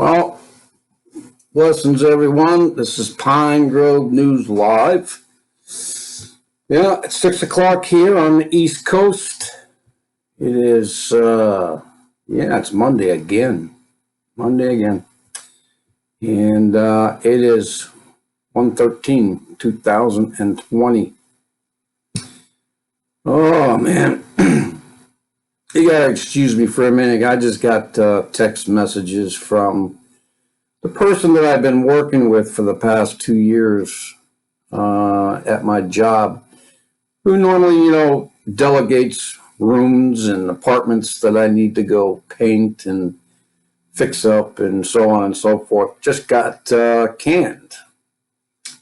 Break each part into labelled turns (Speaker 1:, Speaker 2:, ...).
Speaker 1: Well, blessings, everyone. This is Pine Grove News Live. Yeah, it's 6 o'clock here on the East Coast. It is, it's Monday again. And it is 1/13/2020. Oh, man. You gotta excuse me for a minute. I just got text messages from the person that I've been working with for the past 2 years at my job, who normally, delegates rooms and apartments that I need to go paint and fix up and so on and so forth. Just got canned.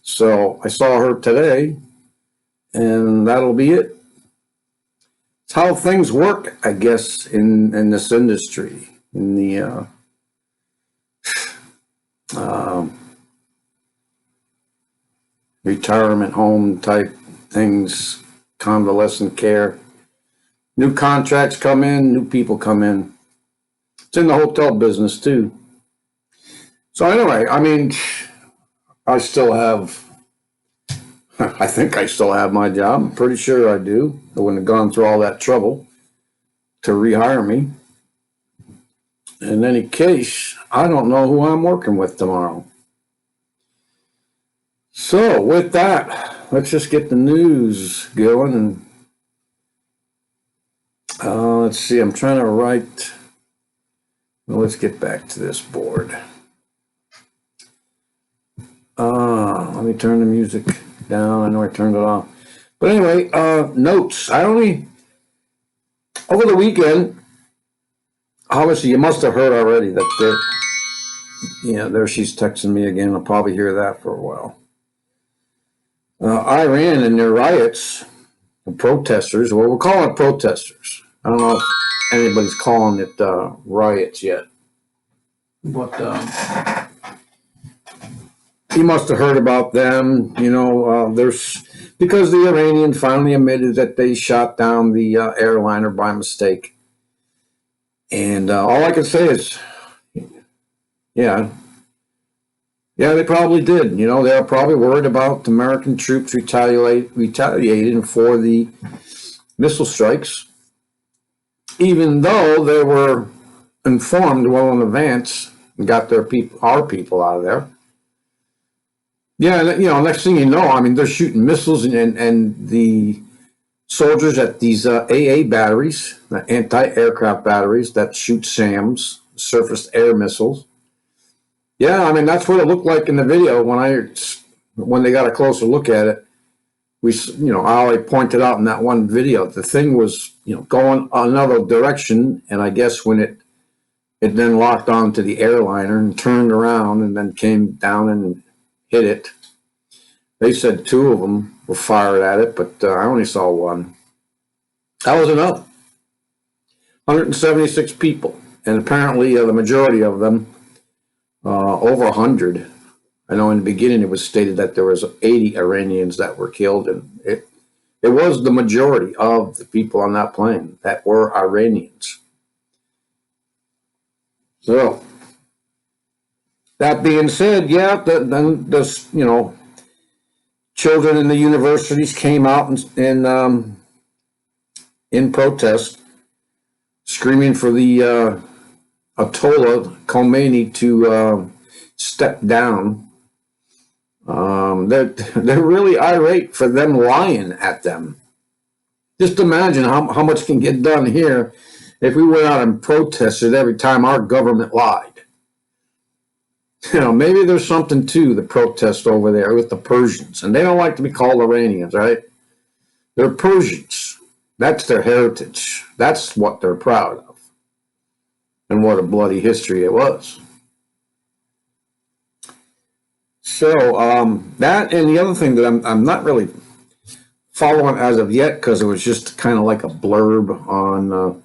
Speaker 1: So I saw her today, and that'll be it. It's how things work, I guess, in this industry, in the retirement home type things, convalescent care. New contracts come in, new people come in. It's in the hotel business too. So anyway, I still have, I think I still have my job. I'm pretty sure I do. I wouldn't have gone through all that trouble to rehire me. In any case, I don't know who I'm working with tomorrow. So with that, let's just get the news going. And let's see, I'm trying to write. Well, let's get back to this board. Let me turn the music down. I know I turned it off. But anyway, notes. Over the weekend, obviously you must have heard already that there she's texting me again. I'll probably hear that for a while. Iran and their riots, the protesters, well, we're calling it protesters. I don't know if anybody's calling it riots yet. But you must have heard about them. Because the Iranians finally admitted that they shot down the airliner by mistake. And all I can say is, yeah, they probably did. They were probably worried about American troops retaliating for the missile strikes, even though they were informed well in advance and got our people out of there. Yeah, next thing you know, they're shooting missiles and the soldiers at these AA batteries, the anti-aircraft batteries that shoot SAMs, surface air missiles. Yeah, that's what it looked like in the video when they got a closer look at it. I pointed out in that one video, the thing was, going another direction, and I guess when it then locked onto the airliner and turned around and then came down and hit it. They said 2 of them were fired at it, but I only saw 1. That was enough. 176 people, and apparently the majority of them, over 100. I know in the beginning it was stated that there was 80 Iranians that were killed, and it was the majority of the people on that plane that were Iranians. So that being said, then this, children in the universities came out and in protest, screaming for the Ayatollah Khomeini to step down. They're really irate for them lying at them. Just imagine how much can get done here if we went out and protested every time our government lied. Maybe there's something to the protest over there with the Persians, and they don't like to be called Iranians, right? They're Persians. That's their heritage. That's what they're proud of. And what a bloody history it was. So that, and the other thing that I'm not really following as of yet, because it was just kind of like a blurb on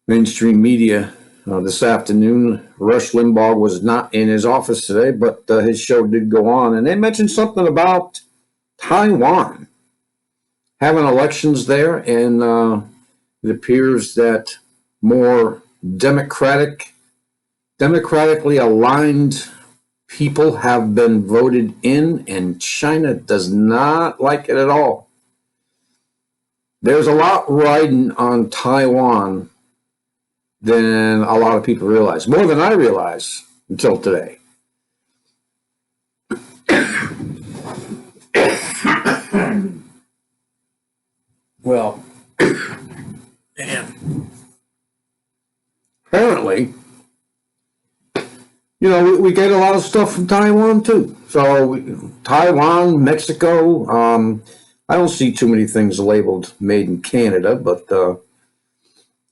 Speaker 1: mainstream media this afternoon. Rush Limbaugh was not in his office today, but his show did go on, and they mentioned something about Taiwan having elections there, and it appears that more Democratic democratically aligned people have been voted in, and China does not like it at all. There's a lot riding on Taiwan than a lot of people realize, more than I realized until today. Well, man, apparently, you know, we get a lot of stuff from Taiwan too. So Taiwan, Mexico, I don't see too many things labeled made in Canada, but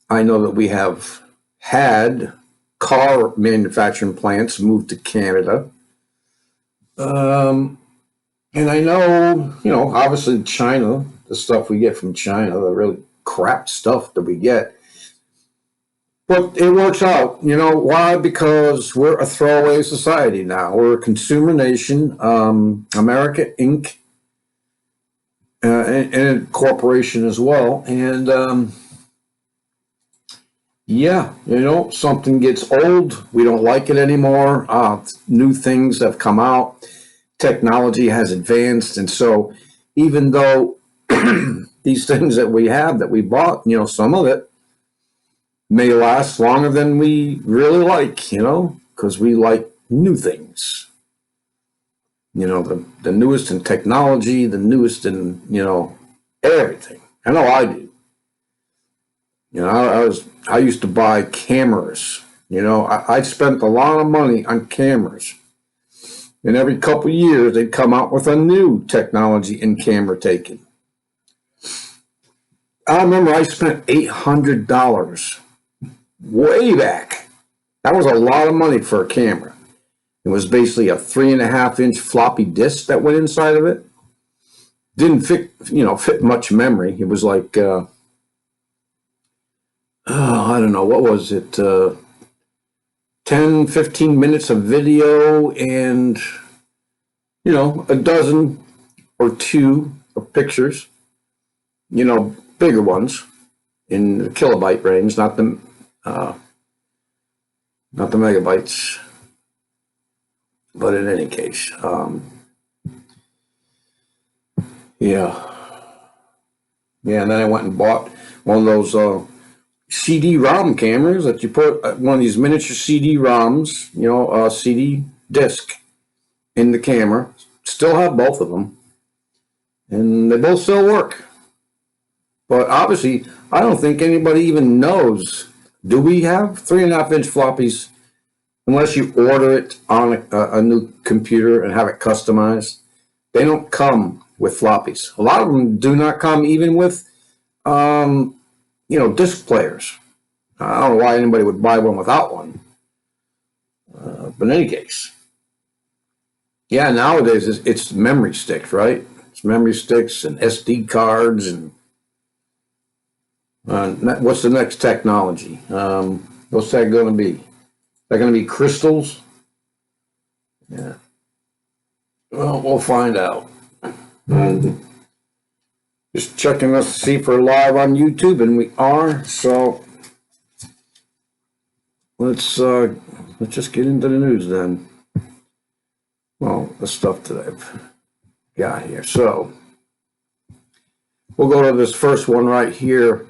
Speaker 1: I know that we have had car manufacturing plants moved to Canada. And I know, you know, obviously China, the stuff we get from China, the really crap stuff that we get. But it works out. You know why? Because we're a throwaway society now. We're a consumer nation. America Inc. And a corporation as well. And yeah, you know, something gets old. We don't like it anymore. New things have come out. Technology has advanced. And so even though these things that we have that we bought, you know, some of it may last longer than we really like, you know, because we like new things. You know, the newest in technology, the newest in, you know, everything. I know I do. You know, I used to buy cameras. You know, I spent a lot of money on cameras. And every couple of years, they'd come out with a new technology in camera taking. I remember I spent $800 way back. That was a lot of money for a camera. It was basically a 3.5-inch floppy disk that went inside of it. Didn't fit, you know, fit much memory. It was like, I don't know, what was it? 10, 15 minutes of video and, you know, a dozen or two of pictures, you know, bigger ones in the kilobyte range, not the megabytes. But in any case, yeah. Yeah, and then I went and bought one of those CD-ROM cameras that you put one of these miniature CD-ROMs, you know, CD disc in the camera. Still have both of them, and they both still work. But obviously, I don't think anybody even knows. Do we have 3.5-inch floppies? Unless you order it on a new computer and have it customized, they don't come with floppies. A lot of them do not come even with, you know, disc players. I don't know why anybody would buy one without one. But in any case, yeah, nowadays it's memory sticks, right? It's memory sticks and SD cards and what's the next technology? What's that going to be? They're going to be crystals? Yeah. Well, we'll find out. And just checking us to see if we're live on YouTube, and we are. So let's just get into the news then. Well, the stuff that I've got here. So we'll go to this first one right here,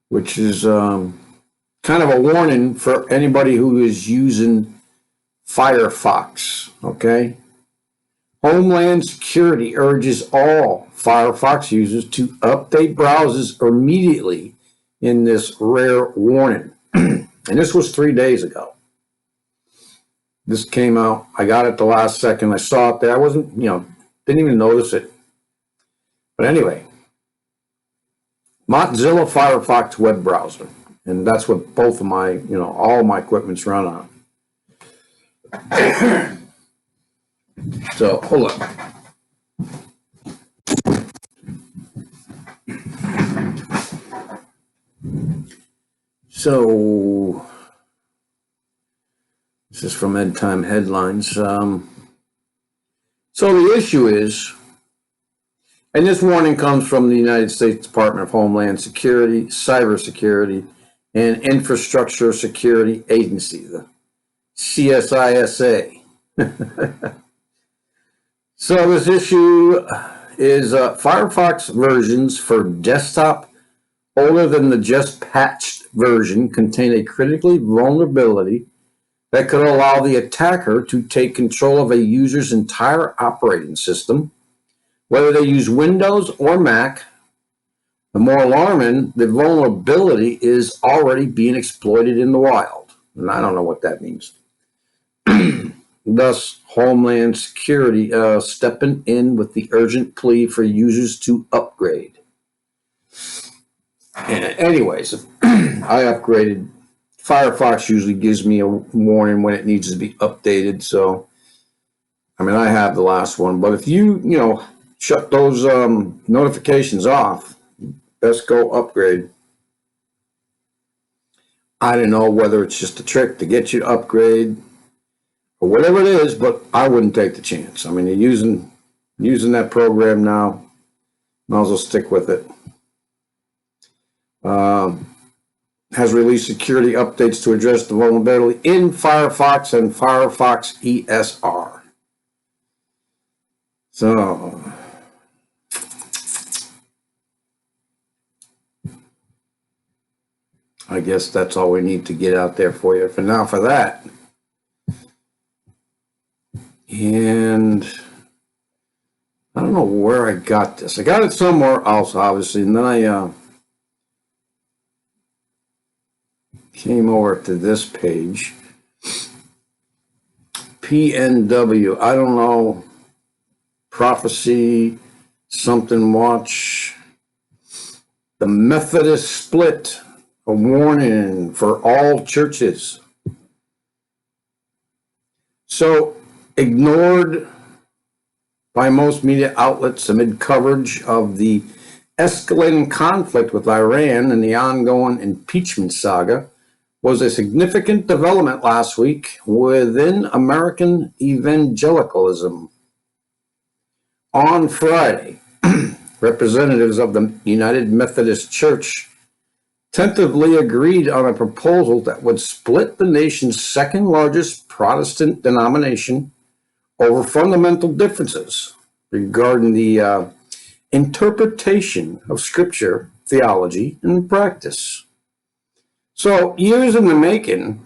Speaker 1: which is kind of a warning for anybody who is using Firefox, okay? Homeland Security urges all Firefox users to update browsers immediately in this rare warning. And this was 3 days ago. This came out, I got it the last second. I saw it there. I wasn't, you know, didn't even notice it. But anyway, Mozilla Firefox web browser. And that's what both of my, you know, all my equipment's run on. So, hold on. So, this is from Ed Time Headlines. So the issue is, and this warning comes from the United States Department of Homeland Security, Cybersecurity, and Infrastructure Security Agency, the CSISA. So this issue is Firefox versions for desktop older than the just patched version contain a critically vulnerability that could allow the attacker to take control of a user's entire operating system, whether they use Windows or Mac. The more alarming, the vulnerability is already being exploited in the wild. And I don't know what that means. Thus, Homeland Security stepping in with the urgent plea for users to upgrade. Anyways, I upgraded. Firefox usually gives me a warning when it needs to be updated. So, I mean, I have the last one. But if you shut those notifications off, best go upgrade. I don't know whether it's just a trick to get you to upgrade or whatever it is, but I wouldn't take the chance. I mean, you're using that program now. Might as well stick with it. Has released security updates to address the vulnerability in Firefox and Firefox ESR. So, I guess that's all we need to get out there for you for now for that. And I don't know where I got this. I got it somewhere else, obviously, and then I came over to this page. PNW, I don't know, prophecy, something watch. The Methodist Split, a warning for all churches. So, ignored by most media outlets amid coverage of the escalating conflict with Iran and the ongoing impeachment saga was a significant development last week within American evangelicalism. On Friday, representatives of the United Methodist Church tentatively agreed on a proposal that would split the nation's second largest Protestant denomination over fundamental differences regarding the interpretation of Scripture, theology, and practice. So, years in the making,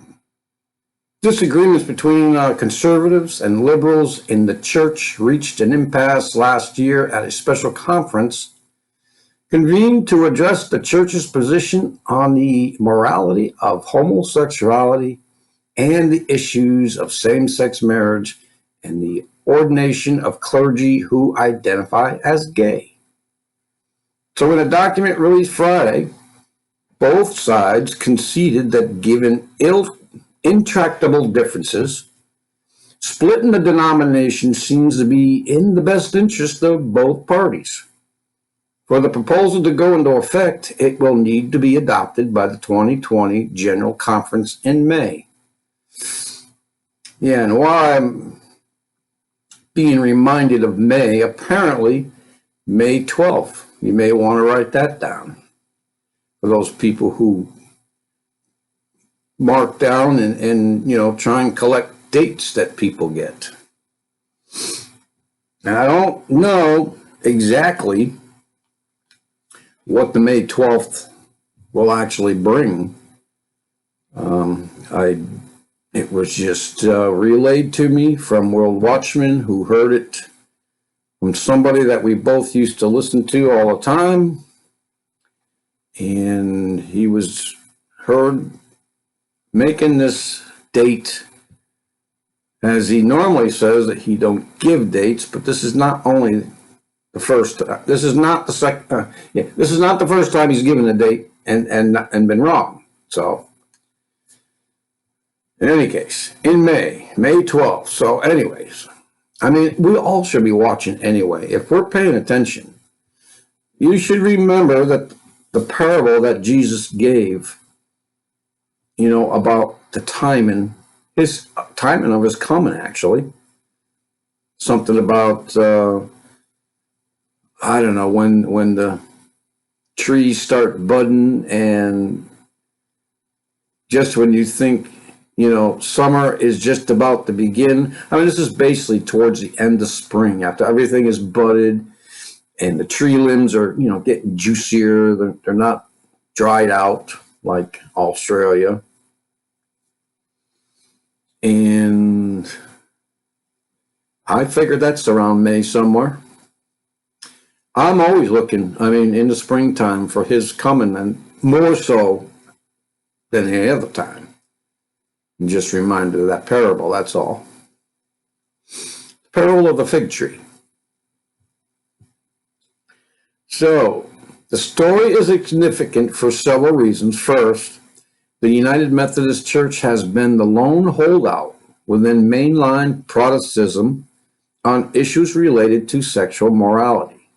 Speaker 1: disagreements between conservatives and liberals in the church reached an impasse last year at a special conference convened to address the church's position on the morality of homosexuality and the issues of same-sex marriage and the ordination of clergy who identify as gay. So in a document released Friday, both sides conceded that given intractable differences, splitting the denomination seems to be in the best interest of both parties. For the proposal to go into effect, it will need to be adopted by the 2020 General Conference in May. Yeah, and while I'm being reminded of May, apparently May 12th, you may want to write that down for those people who mark down and try and collect dates that people get. And I don't know exactly what the May 12th will actually bring. It was just relayed to me from World Watchman, who heard it from somebody that we both used to listen to all the time. And he was heard making this date, as he normally says that he don't give dates, but this is not only the first. This is not the second. This is not the first time he's given a date and been wrong. So, in any case, in May 12th. So, anyways, I mean, we all should be watching anyway. If we're paying attention, you should remember that the parable that Jesus gave, about the timing of his coming, actually. Something about, I don't know, when the trees start budding and just when you think, summer is just about to begin. I mean, this is basically towards the end of spring, after everything is budded and the tree limbs are, getting juicier. They're not dried out like Australia. And I figured that's around May somewhere. I'm always looking, in the springtime for his coming, and more so than any other time. Just reminded of that parable, that's all. The parable of the fig tree. So, the story is significant for several reasons. First, the United Methodist Church has been the lone holdout within mainline Protestantism on issues related to sexual morality.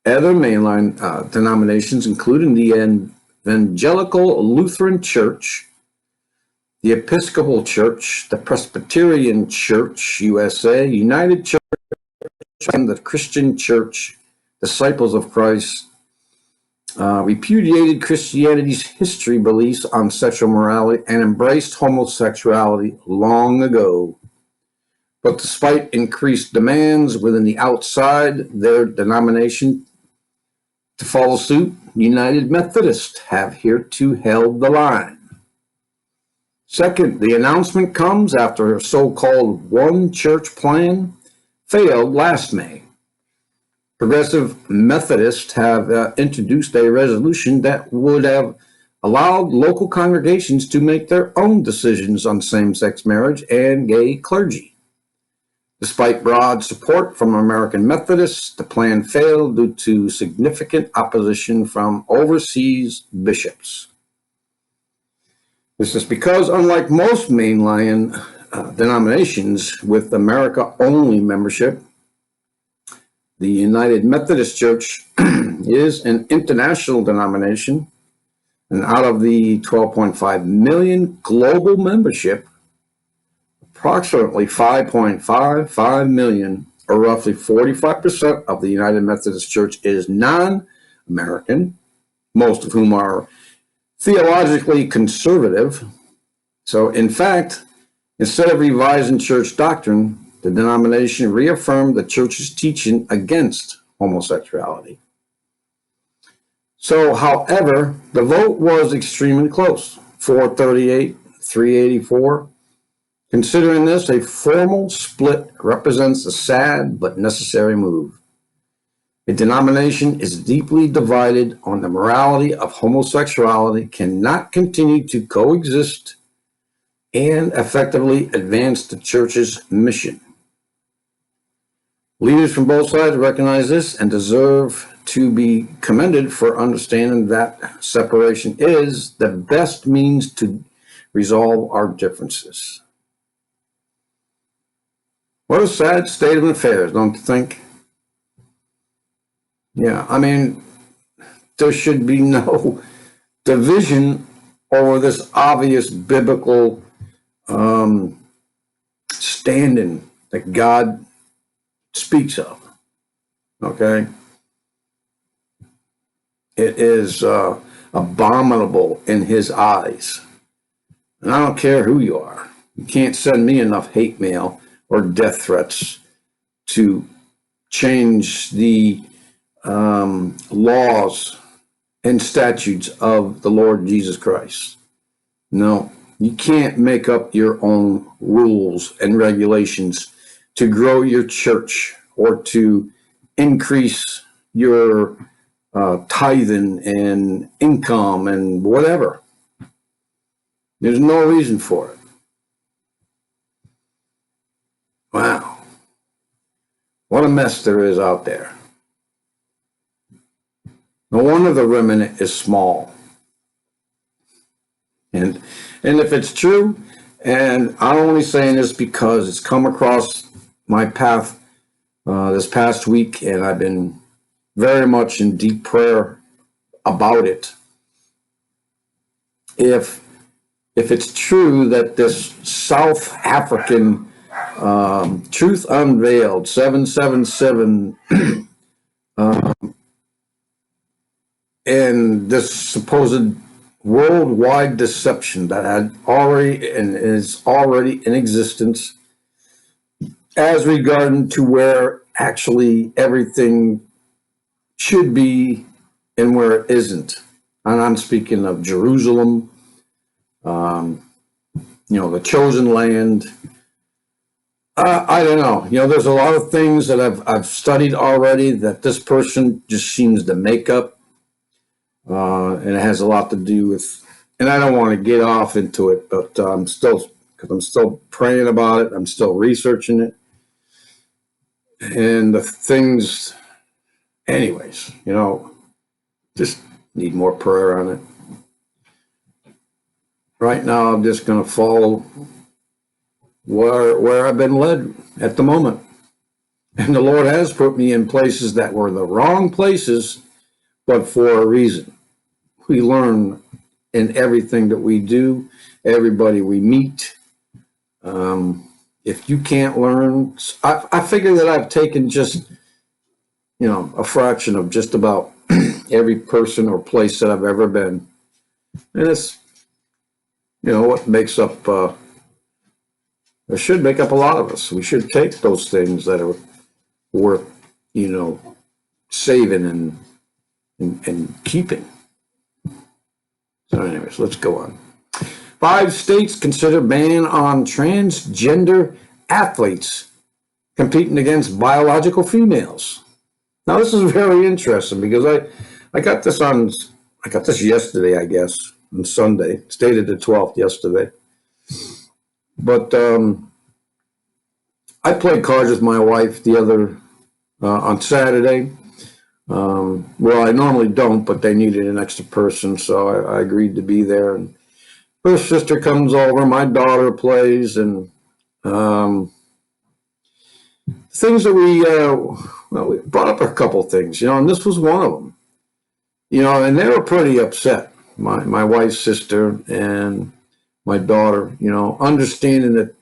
Speaker 1: Other mainline denominations, including the Evangelical Lutheran Church, the Episcopal Church, the Presbyterian Church USA, United Church, and the Christian Church, Disciples of Christ, repudiated Christianity's history beliefs on sexual morality and embraced homosexuality long ago. But despite increased demands within the outside, their denomination to follow suit, United Methodists have hitherto held the line. Second, the announcement comes after a so-called one church plan failed last May. Progressive Methodists have introduced a resolution that would have allowed local congregations to make their own decisions on same-sex marriage and gay clergy. Despite broad support from American Methodists, the plan failed due to significant opposition from overseas bishops. This is because, unlike most mainline denominations with America-only membership, the United Methodist Church is an international denomination, and out of the 12.5 million global membership, approximately 5.55 million, or roughly 45% of the United Methodist Church, is non-American, most of whom are theologically conservative. So, in fact, instead of revising church doctrine, the denomination reaffirmed the church's teaching against homosexuality. So, however, the vote was extremely close, 438, 384. Considering this, a formal split represents a sad but necessary move. A denomination is deeply divided on the morality of homosexuality, cannot continue to coexist and effectively advance the church's mission. Leaders from both sides recognize this and deserve to be commended for understanding that separation is the best means to resolve our differences. What a sad state of affairs, don't you think? Yeah, there should be no division over this obvious biblical standing that God speaks of, okay? It is abominable in his eyes. And I don't care who you are. You can't send me enough hate mail or death threats to change the laws and statutes of the Lord Jesus Christ. No, you can't make up your own rules and regulations to grow your church or to increase your tithing and income and whatever. There's no reason for it. Wow. What a mess there is out there. No wonder the remnant is small. And if it's true, and I'm only saying this because it's come across my path this past week, and I've been very much in deep prayer about it. If it's true that this South African Truth Unveiled 777 and this supposed worldwide deception that had already and is already in existence as regarding to where actually everything should be and where it isn't. And I'm speaking of Jerusalem, the chosen land. I don't know. There's a lot of things that I've studied already that this person just seems to make up. And it has a lot to do with, and I don't want to get off into it, but because I'm still praying about it. I'm still researching it. And the things, anyways, just need more prayer on it. Right now, I'm just going to follow where I've been led at the moment. And the Lord has put me in places that were the wrong places, but for a reason. We learn in everything that we do, everybody we meet. If you can't learn, I figure that I've taken just, a fraction of just about every person or place that I've ever been. And it's, what makes up, it should make up a lot of us. We should take those things that are worth, saving and keeping. So anyways, let's go on. 5 states consider ban on transgender athletes competing against biological females. Now this is very interesting because I got this yesterday, I guess, on Sunday. It's dated the 12th yesterday. But I played cards with my wife on Saturday. Well, I normally don't, but they needed an extra person, so I agreed to be there. And her sister comes over, my daughter plays, and things that we brought up a couple things, and this was one of them. And they were pretty upset, my wife's sister and my daughter, understanding that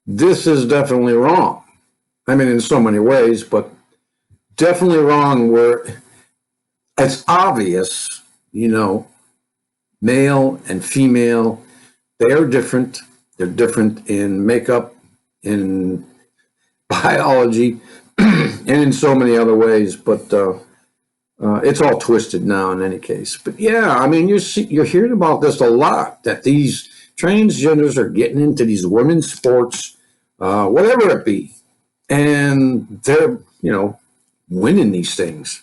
Speaker 1: this is definitely wrong. I mean, in so many ways, but definitely wrong where it's obvious, male and female, they are different. They're different in makeup, in biology, and in so many other ways. But it's all twisted now in any case. But yeah, I mean, you're hearing about this a lot, that these transgenders are getting into these women's sports, whatever it be. And they're, winning these things.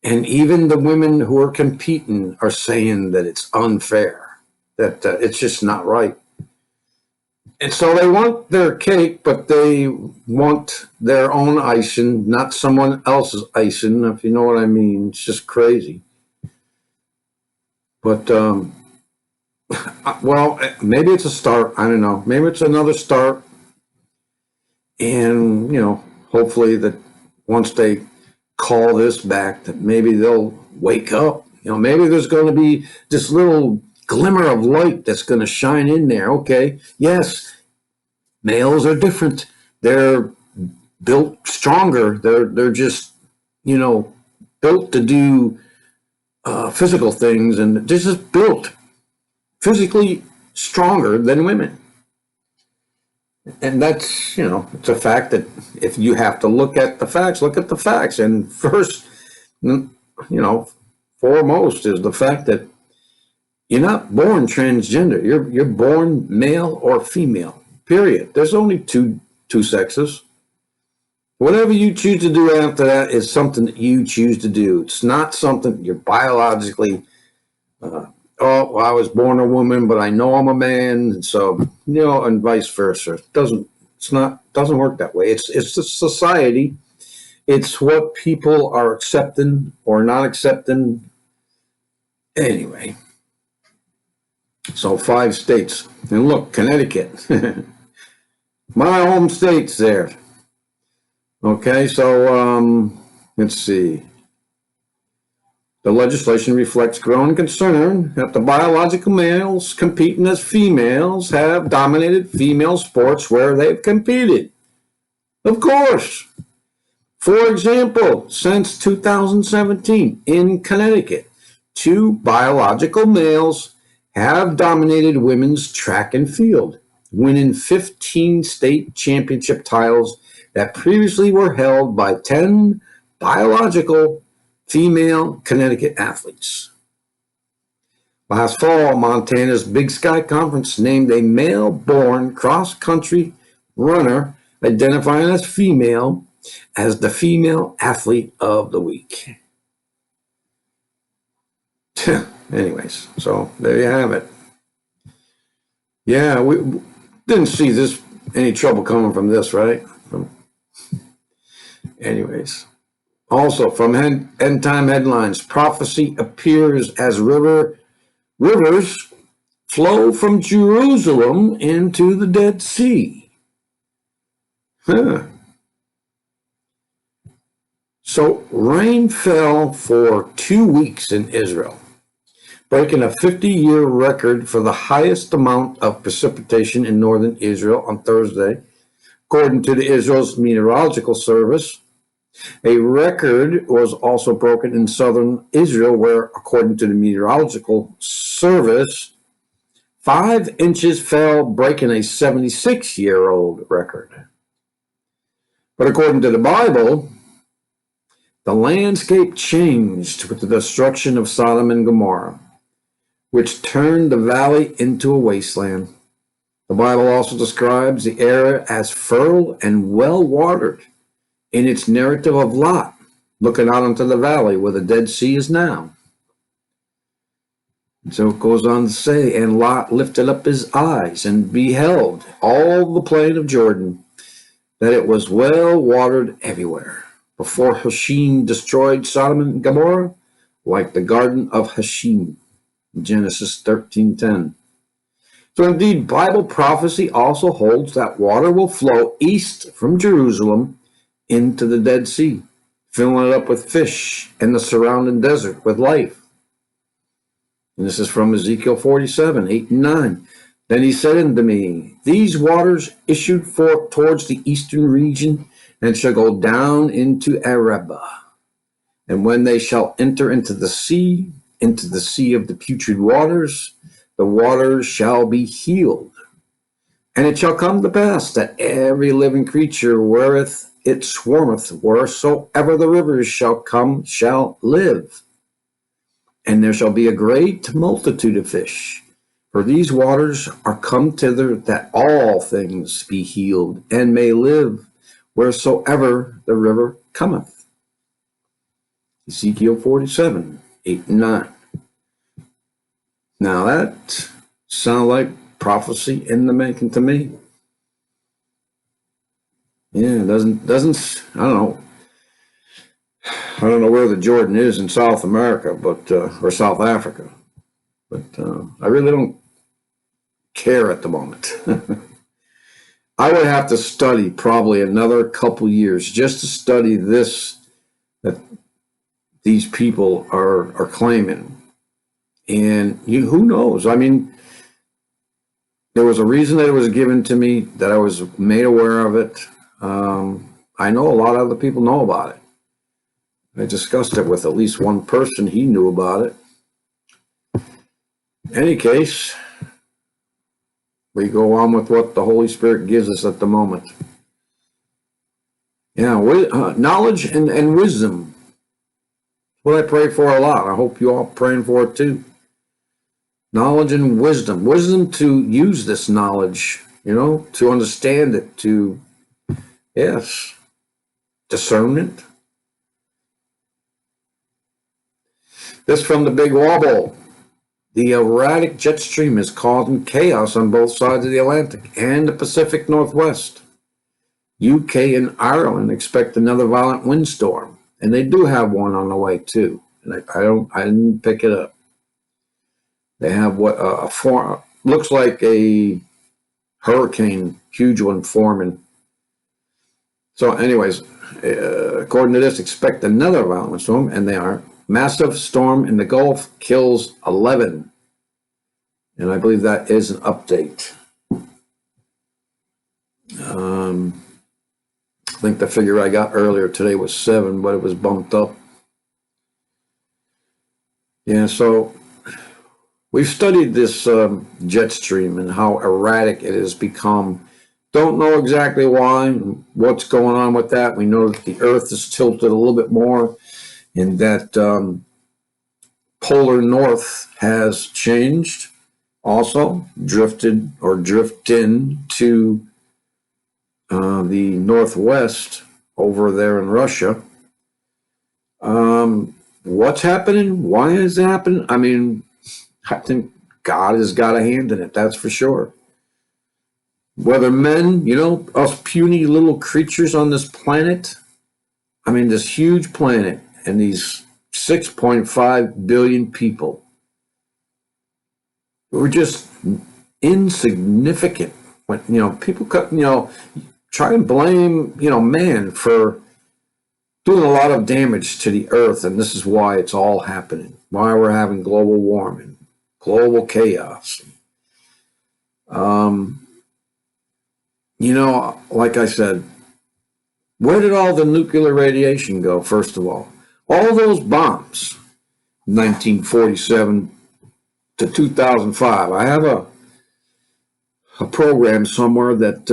Speaker 1: And even the women who are competing are saying that it's unfair, that it's just not right. And so they want their cake, but they want their own icing, not someone else's icing, if you know what I mean. It's just crazy. But, well, maybe it's a start. I don't know. Maybe it's another start. And, hopefully that once they call this back, that maybe they'll wake up. Maybe there's going to be this little glimmer of light that's going to shine in there. Okay, yes, males are different. They're built stronger. They're just, built to do physical things, and they're just built physically stronger than women. And that's, it's a fact that if you have to look at the facts, look at the facts. And first, foremost is the fact that you're not born transgender. You're born male or female, period. There's only two sexes. Whatever you choose to do after that is something that you choose to do. It's not something you're biologically, I was born a woman, but I know I'm a man. And so, and vice versa. It doesn't work that way. It's the society. It's what people are accepting or not accepting. Anyway, so 5 states. And look, Connecticut. My home state's there. Okay, so let's see. The legislation reflects growing concern that the biological males competing as females have dominated female sports where they've competed. Of course. For example, since 2017 in Connecticut, 2 biological males have dominated women's track and field, winning 15 state championship titles that previously were held by 10 biological female Connecticut athletes. Last fall, Montana's Big Sky Conference named a male-born cross-country runner identifying as female as the Female Athlete of the Week. Anyways, so there you have it. Yeah, we didn't see any trouble coming from this, right? Anyways. Also, from End Time Headlines, prophecy appears as rivers flow from Jerusalem into the Dead Sea. So rain fell for 2 weeks in Israel, breaking a 50-year record for the highest amount of precipitation in northern Israel on Thursday, according to the Israel's Meteorological Service. A record was also broken in southern Israel, where, according to the Meteorological Service, 5 inches fell, breaking a 76-year-old record. But according to the Bible, the landscape changed with the destruction of Sodom and Gomorrah, which turned the valley into a wasteland. The Bible also describes the area as fertile and well-watered in its narrative of Lot, looking out into the valley where the Dead Sea is now. So it goes on to say, and Lot lifted up his eyes and beheld all the plain of Jordan, that it was well watered everywhere, before Hashem destroyed Sodom and Gomorrah, like the garden of Hashem. Genesis 13:10. So indeed, Bible prophecy also holds that water will flow east from Jerusalem into the Dead Sea, filling it up with fish and the surrounding desert with life. And this is from Ezekiel 47:8-9. Then he said unto me, these waters issued forth towards the eastern region, and shall go down into Arabah. And when they shall enter into the sea of the putrid waters, the waters shall be healed. And it shall come to pass that every living creature wherewith it swarmeth, wheresoever the rivers shall come, shall live. And there shall be a great multitude of fish, for these waters are come thither, that all things be healed, and may live wheresoever the river cometh. Ezekiel 47:8-9. Now that sounds like prophecy in the making to me. Yeah, it doesn't, I don't know where the Jordan is in South America, but, or South Africa, but I really don't care at the moment. I would have to study probably another couple years just to study this, that these people are claiming. And who knows? I mean, there was a reason that it was given to me, that I was made aware of it. I know a lot of other people know about it. I discussed it with at least one person. He knew about it. In any case, we go on with what the Holy Spirit gives us at the moment. Yeah, knowledge and wisdom. What I pray for a lot. I hope you all praying for it too. Knowledge and wisdom. Wisdom to use this knowledge, to understand it, yes, discernment. This from the Big Wobble. The erratic jet stream is causing chaos on both sides of the Atlantic and the Pacific Northwest. UK and Ireland expect another violent windstorm, and they do have one on the way too. And I didn't pick it up. They have what looks like a hurricane, huge one forming. So, anyways, according to this, expect another violent storm, and they are. Massive storm in the Gulf kills 11. And I believe that is an update. I think the figure I got earlier today was 7, but it was bumped up. Yeah, so We've studied this jet stream and how erratic it has become. Don't know exactly why, what's going on with that. We know that the Earth is tilted a little bit more, and that polar north has changed, also drifted or drifting to the northwest over there in Russia. What's happening? Why is it happening? I mean, I think God has got a hand in it, that's for sure. Whether men, us puny little creatures on this planet, I mean, this huge planet and these 6.5 billion people, we're just insignificant. When, people try and blame, man for doing a lot of damage to the earth, and this is why it's all happening, why we're having global warming, global chaos. Like I said, where did all the nuclear radiation go, first of all? All those bombs, 1947 to 2005. I have a program somewhere that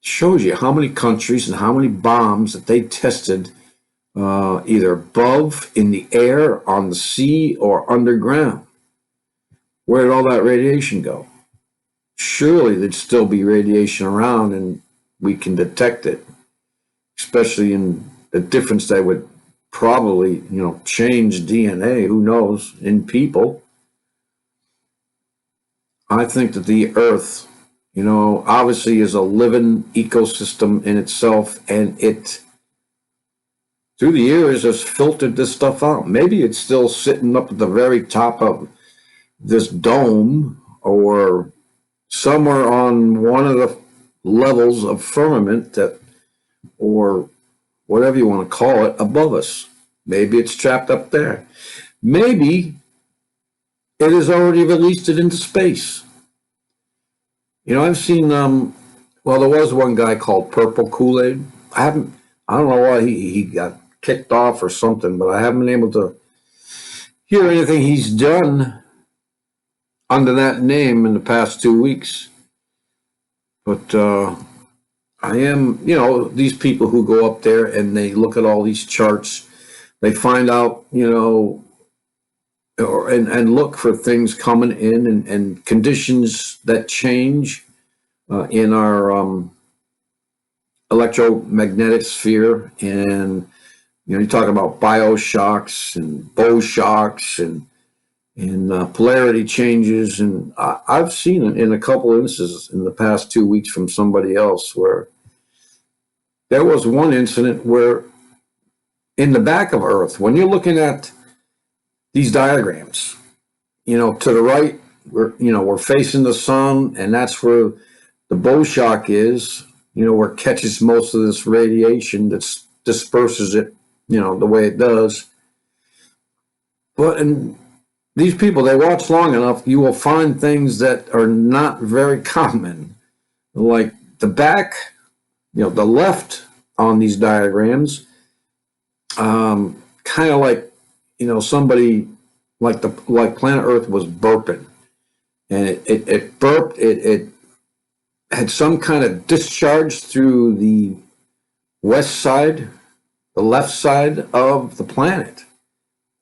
Speaker 1: shows you how many countries and how many bombs that they tested either above, in the air, on the sea, or underground. Where did all that radiation go? Surely there'd still be radiation around and we can detect it, especially in the difference that would probably, change DNA, who knows, in people. I think that the earth, obviously is a living ecosystem in itself, and it, through the years, has filtered this stuff out. Maybe it's still sitting up at the very top of this dome or somewhere on one of the levels of firmament that, or whatever you want to call it, above us. Maybe it's trapped up there. Maybe it has already released it into space. I've seen, there was one guy called Purple Kool-Aid. I don't know why he got kicked off or something, but I haven't been able to hear anything he's done under that name in the past 2 weeks. But I am, these people who go up there and they look at all these charts, they find out, and look for things coming in and conditions that change in our electromagnetic sphere. And, you talk about bioshocks and bow shocks and polarity changes. And I've seen it in a couple instances in the past 2 weeks from somebody else, where there was one incident where in the back of Earth, when you're looking at these diagrams, to the right, we're facing the sun, and that's where the bow shock is, where it catches most of this radiation that disperses it, the way it does. But in these people, they watch long enough, you will find things that are not very common. Like the back, the left on these diagrams, kind of like, somebody like planet Earth was burping, and it burped, it had some kind of discharge through the west side, the left side of the planet.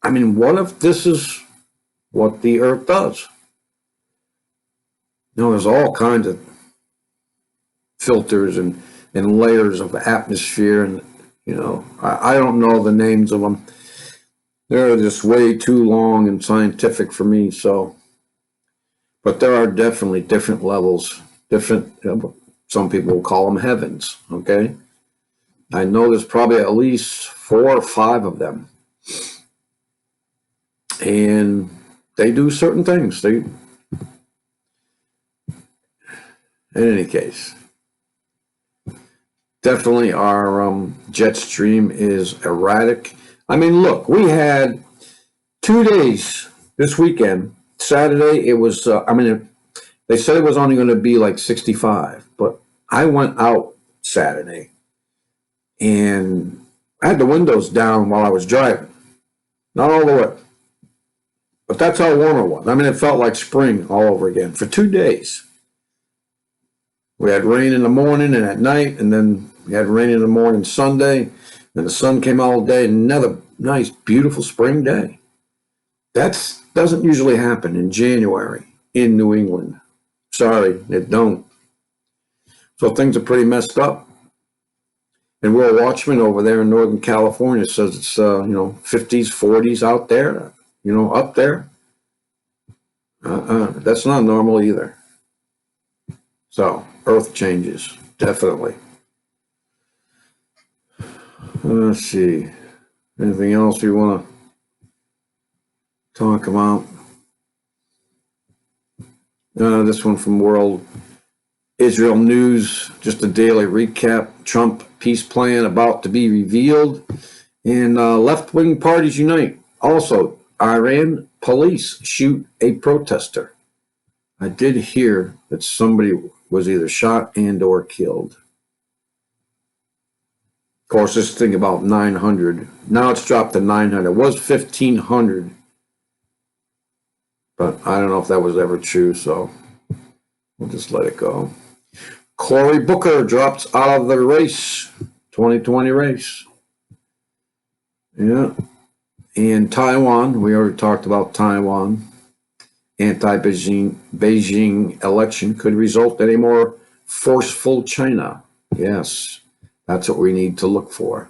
Speaker 1: I mean, what if this is what the Earth does? There's all kinds of filters and layers of atmosphere, and I don't know the names of them. They're just way too long and scientific for me. So, but there are definitely different levels, some people will call them heavens. Okay, I know there's probably at least 4 or 5 of them, and they do certain things. In any case, definitely our jet stream is erratic. I mean, look, we had 2 days this weekend. Saturday, it was, they said it was only going to be like 65, but I went out Saturday and I had the windows down while I was driving. Not all the way, But that's how warm it was. I mean, it felt like spring all over again for 2 days. We had rain in the morning and at night, and then we had rain in the morning Sunday, and the sun came all day. Another nice, beautiful spring day. That doesn't usually happen in January in New England. Sorry, it don't. So things are pretty messed up. And Will Watchman over there in Northern California says it's 50s, 40s out there, up there. That's not normal either. So Earth changes, definitely. Let's see. Anything else we want to talk about? This one from World Israel News, just a daily recap. Trump peace plan about to be revealed. And left-wing parties unite. Also, Iran police shoot a protester. I did hear that somebody was either shot and or killed. Of course, this thing about 900. Now it's dropped to 900. It was 1,500. But I don't know if that was ever true, so we'll just let it go. Cory Booker drops out of the race, 2020 race. Yeah. And Taiwan, we already talked about Taiwan. Anti-Beijing election could result in a more forceful China. Yes, that's what we need to look for.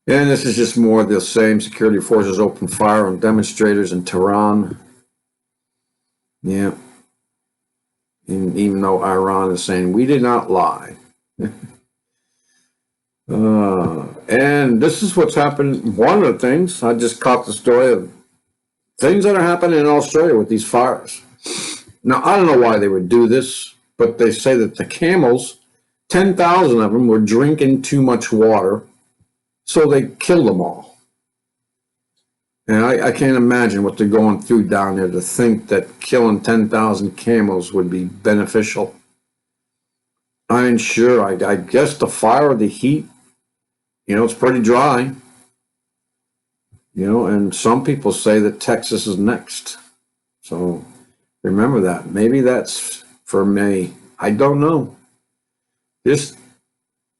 Speaker 1: And this is just more of the same. Security forces open fire on demonstrators in Tehran. Yeah. And even though Iran is saying, we did not lie. And this is what's happened. One of the things, I just caught the story of things that are happening in Australia with these fires. Now, I don't know why they would do this, but they say that the camels, 10,000 of them, were drinking too much water, so they killed them all. And I can't imagine what they're going through down there to think that killing 10,000 camels would be beneficial. I mean, sure, I guess the fire, the heat, it's pretty dry. And some people say that Texas is next. So remember that. Maybe that's for May. I don't know. Just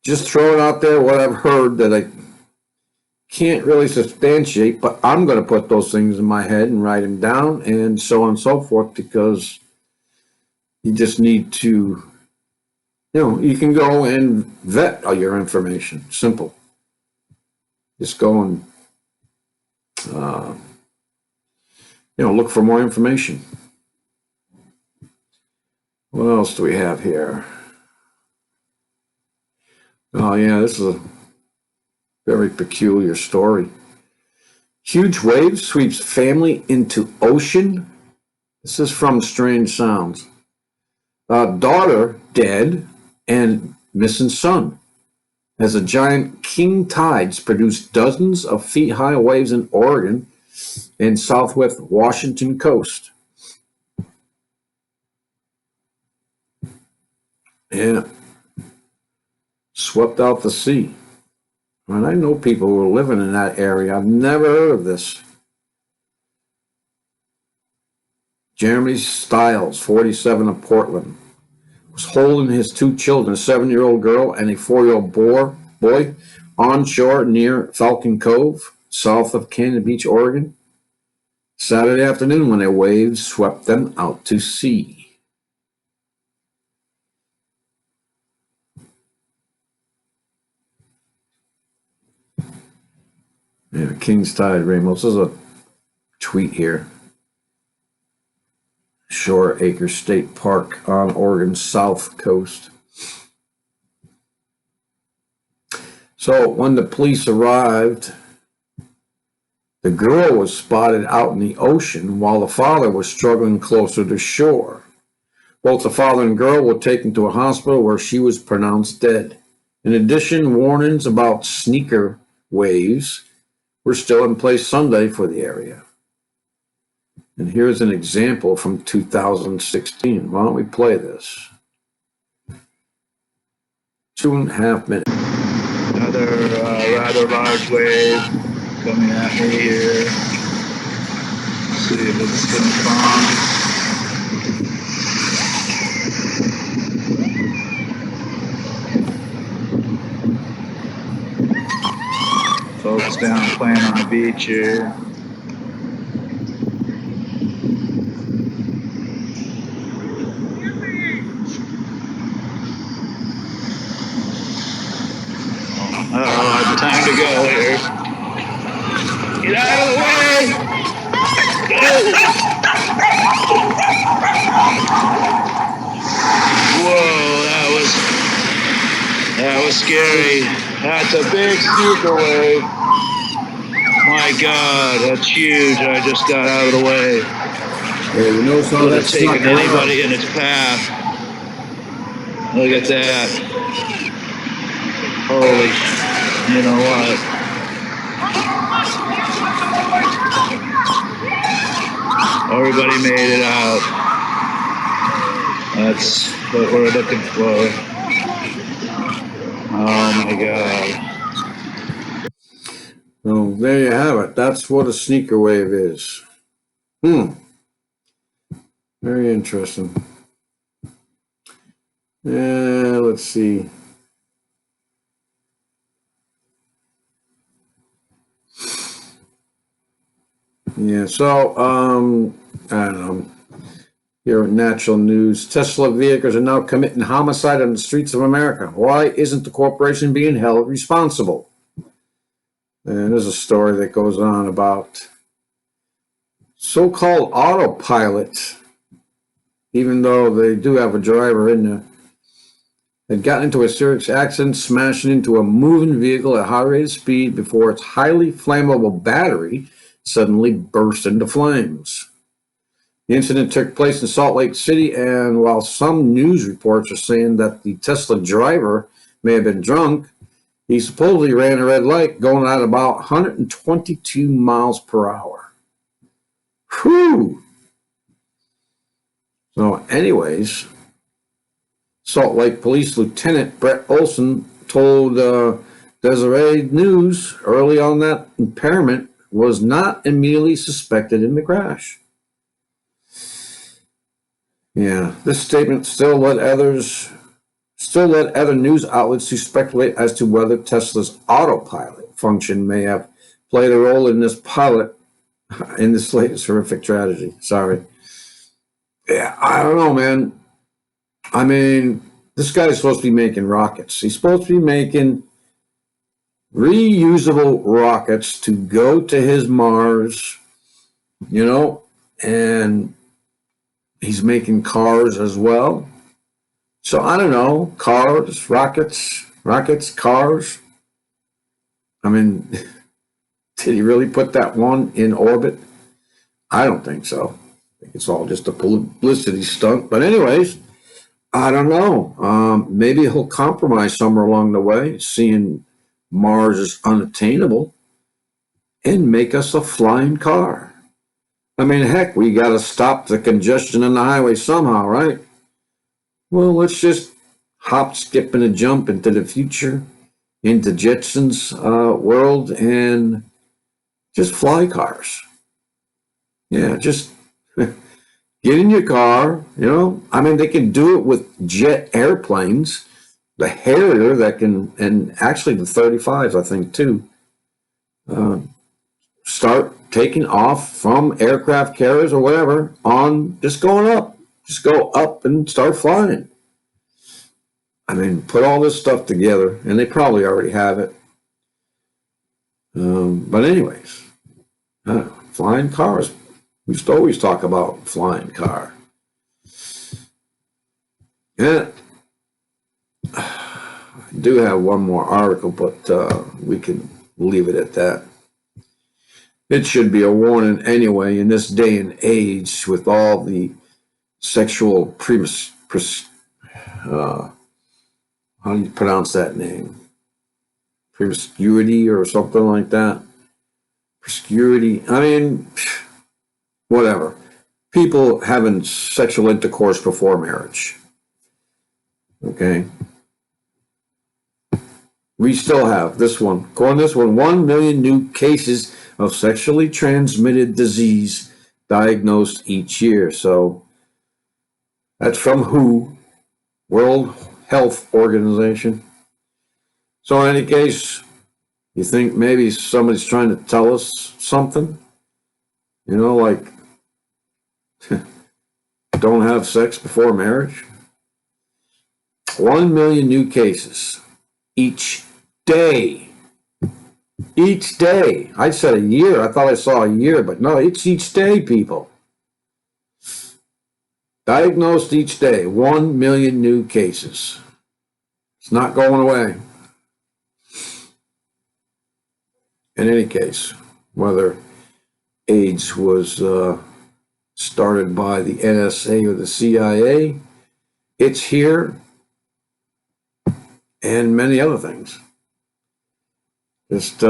Speaker 1: throw it out there, what I've heard that I can't really substantiate, but I'm going to put those things in my head and write them down and so on and so forth, because you just need to, you can go and vet all your information. Simple. Just go and, look for more information. What else do we have here? Oh, yeah, this is a very peculiar story. Huge wave sweeps family into ocean. This is from Strange Sounds. Daughter dead and missing son. As a giant king tides produce dozens of feet high waves in Oregon and southwest Washington coast. Yeah. Swept out the sea. And I know people who are living in that area. I've never heard of this. Jeremy Stiles, 47 of Portland, was holding his 2 children, a 7-year-old girl and a 4-year-old boy, onshore near Falcon Cove, south of Cannon Beach, Oregon, Saturday afternoon when a wave swept them out to sea. Yeah, King's Tide Rainbow. This is a tweet here. Shore Acre State Park on Oregon's south coast. So when the police arrived, the girl was spotted out in the ocean while the father was struggling closer to shore. Both the father and girl were taken to a hospital where she was pronounced dead. In addition, warnings about sneaker waves were still in place Sunday for the area. And here's an example from 2016. Why don't we play this? 2.5 minutes.
Speaker 2: Another rather large wave coming at me here. see if it's gonna spawn. Folks down playing on the beach here. Uh-oh, it's time to go here. Get out of the way! Whoa, that was scary. That's a big sneaker wave. My God, that's huge. I just got out of the way.
Speaker 1: Yeah, you know, so
Speaker 2: Would have
Speaker 1: that's
Speaker 2: taken anybody in its path. Look at that. Holy, you know what? Everybody made it out. That's what we're looking for. Oh my God.
Speaker 1: So there you have it. That's what a sneaker wave is. Very interesting. Let's see. Yeah, so I don't know. Here at Natural News, Tesla vehicles are now committing homicide on the streets of America. Why isn't the corporation being held responsible? And there's a story that goes on about so-called autopilot, even though they do have a driver in there, had gotten into a serious accident, smashing into a moving vehicle at high rate of speed before its highly flammable battery suddenly burst into flames. The incident took place in Salt Lake City, and while some news reports are saying that the Tesla driver may have been drunk, he supposedly ran a red light going at about 122 miles per hour. Whew! So anyways, Salt Lake Police Lieutenant Brett Olson told Deseret News early on that impairment was not immediately suspected in the crash. Yeah, this statement still led other news outlets to speculate as to whether Tesla's autopilot function may have played a role in this latest horrific tragedy. Sorry. Yeah, I don't know, man. I mean, this guy's supposed to be making rockets. He's supposed to be making reusable rockets to go to his Mars, you know, and he's making cars as well. So I don't know, cars, rockets, cars. I mean, did he really put that one in orbit? I don't think so. I think it's all just a publicity stunt. But anyways, I don't know. Maybe he'll compromise somewhere along the way, seeing Mars is unattainable, and make us a flying car. I mean, heck, we got to stop the congestion on the highway somehow, right? Well, let's just hop, skip, and a jump into the future, into Jetson's world, and just fly cars. Yeah, just get in your car, you know. I mean, they can do it with jet airplanes, the Harrier that can, and actually the 35s, I think, too. Start taking off from aircraft carriers or whatever on just going up. Just go up and start flying. I mean, put all this stuff together, and they probably already have it. But anyways, flying cars. We used to always talk about flying car. Yeah, I do have one more article, but we can leave it at that. It should be a warning anyway in this day and age with all the sexual how do you pronounce that name? Promiscuity or something like that. Promiscuity. I mean, whatever. People having sexual intercourse before marriage. Okay. We still have this one. According to this one, 1 million new cases of sexually transmitted disease diagnosed each year. So that's from WHO, World Health Organization. So in any case, you think maybe somebody's trying to tell us something? You know, like, don't have sex before marriage? 1 million new cases each day. Each day. I said a year. I thought I saw a year, but no, it's each day, people. Diagnosed each day. 1 million new cases. It's not going away. In any case, whether AIDS was started by the NSA or the CIA, it's here, and many other things. Just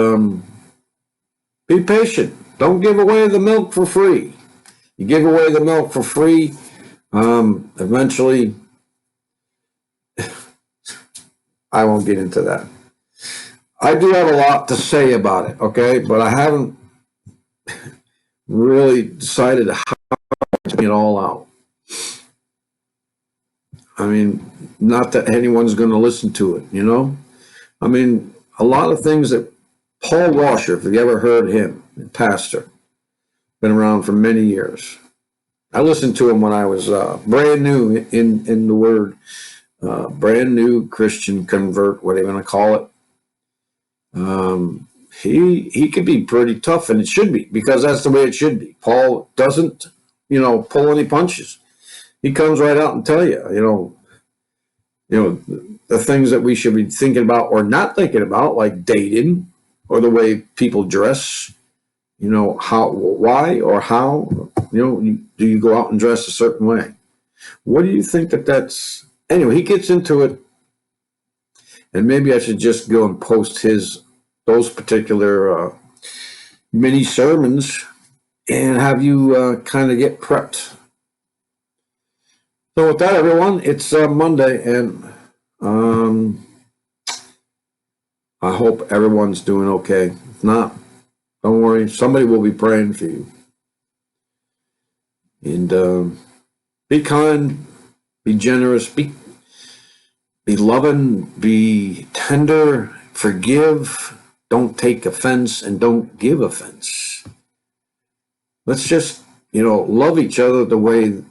Speaker 1: be patient. Don't give away the milk for free. You give away the milk for free, eventually, I won't get into that. I do have a lot to say about it, okay? But I haven't really decided how to get it all out. I mean, not that anyone's going to listen to it, you know? I mean, a lot of things that Paul Washer, if you ever heard him, pastor, been around for many years. I listened to him when I was brand new in the word, brand new Christian convert, whatever you want to call it. He could be pretty tough, and it should be, because that's the way it should be. Paul doesn't, pull any punches. He comes right out and tell you, the things that we should be thinking about or not thinking about, like dating or the way people dress. How, why, or how, do you go out and dress a certain way? What do you think that's? Anyway, he gets into it, and maybe I should just go and post those particular mini sermons and have you kind of get prepped. So with that, everyone, it's Monday, and I hope everyone's doing okay. If not, don't worry, somebody will be praying for you. And be kind, be generous, be loving, be tender, forgive, don't take offense, and don't give offense. Let's just, love each other the way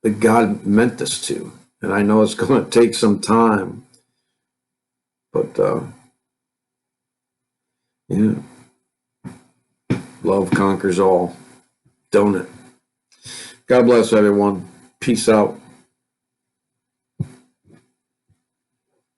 Speaker 1: that God meant us to. And I know it's going to take some time, but yeah, love conquers all, don't it? God bless everyone. Peace out.